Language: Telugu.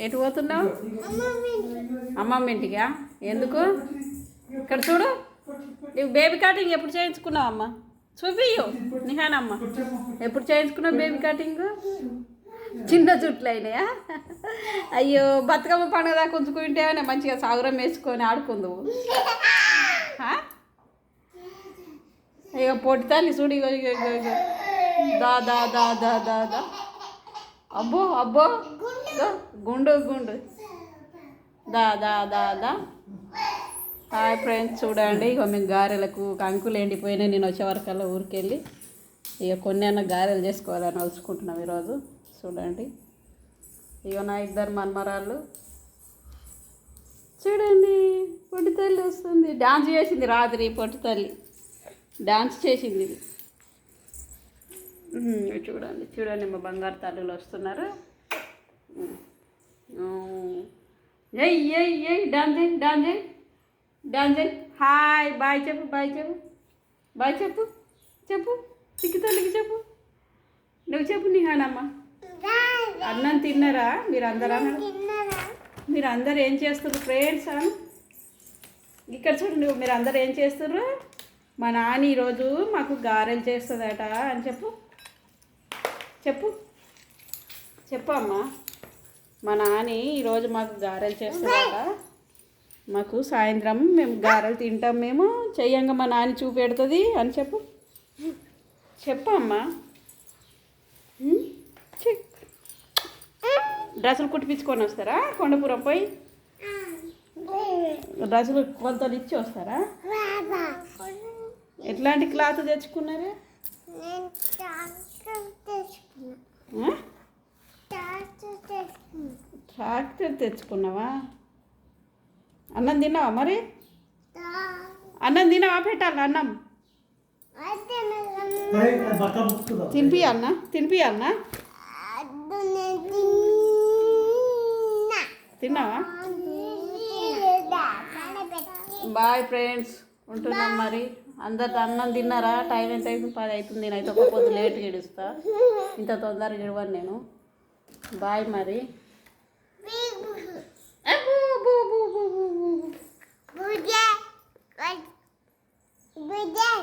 ఎటు పోతున్నావు? అమ్మమ్మ ఇంటికా? ఎందుకు? ఇక్కడ చూడు, నీవు బేబీ కటింగ్ ఎప్పుడు చేయించుకున్నావు అమ్మ? చూపియ్యు నిహానమ్మ, ఎప్పుడు చేయించుకున్నావు బేబీ కటింగ్? చిన్న జుట్లు అయినాయా? అయ్యో, బతుకమ్మ పండుగ దాకా ఉంచుకుంటేనే మంచిగా సాగురం వేసుకొని ఆడుకుందువు. ఇక పొట్టి తల్లి చూడు, ఇగో ఇగో ఇగో ఇగో దా దా దా దా దా దా. అబ్బో అబ్బో, గుండు గుండు దా దా దా దా. హాయ్ ఫ్రెండ్స్, చూడండి ఇక మేము గారెలకు కంకులు ఎండిపోయినాయి. నేను వచ్చే వరకల్లా ఊరికి వెళ్ళి ఇక కొన్ని అన్న గారెలు చేసుకోవాలని వలుచుకుంటున్నాం ఈరోజు. చూడండి, ఇక నా ఇద్దరు మన్మరాళ్ళు చూడండి. పొట్టి తల్లి వస్తుంది, డాన్స్ చేసింది రాత్రి. పొట్టి తల్లి డాన్స్ చేసింది. చూడండి చూడండి, మా బంగారు తల్లులు వస్తున్నారు. ఏయ్ ఏయ్ ఏయ్, డాన్స్ చేయి డాన్స్ చేయి డాన్స్ చేయి. హాయ్ బాయ్ చెప్పు, బాయ్ చెప్పు, బాయ్ చెప్పు, చెప్పు చిక్కి తల్లికి చెప్పు. నువ్వు చెప్పు నిహానమ్మ. అన్నం తిన్నారా మీరు అందరూ? మీరు అందరు ఏం చేస్తున్నారు ఫ్రెండ్స్? ఇక్కడ చూడండి, మీరు అందరు ఏం చేస్తున్నారు? మా నాన్న ఈరోజు మాకు గారెలు చేస్తుందట అని చెప్పు, చెప్పు చెప్పు అమ్మ. మా నాన్న ఈరోజు మాకు గారెలు చేస్తుందట. మాకు సాయంత్రం మేము గారెలు తింటాం, మేము చెయ్యంగా మా నాన్న చూపెడుతుంది అని చెప్పు, చెప్పు అమ్మ. డ్రెస్సులు కుట్టిపించుకొని వస్తారా? కొండపురం పోయి డ్రెస్సులు కొలతలు ఇచ్చి వస్తారా? ఎట్లాంటి క్లాత్ తెచ్చుకున్నారా? ట్రాక్టర్ తెచ్చుకున్నావా? అన్నం తిన్నావా మరి? అన్నం తిన్నావా? పెట్టాలి అన్నం తినిపి అన్న, తినిపి అన్న. తిన్నావా? బాయ్ ఫ్రెండ్స్, ఉంటున్నాం మరి. అందరు అన్నం తిన్నారా? టైం ఎంత అవుతుంది? 10 అవుతుంది. నేనైతే ఒక పొద్దు లేట్గా ఇడుస్తా, ఇంత తొందరగా ఇడవను నేను. బాయ్ మరి. Good day.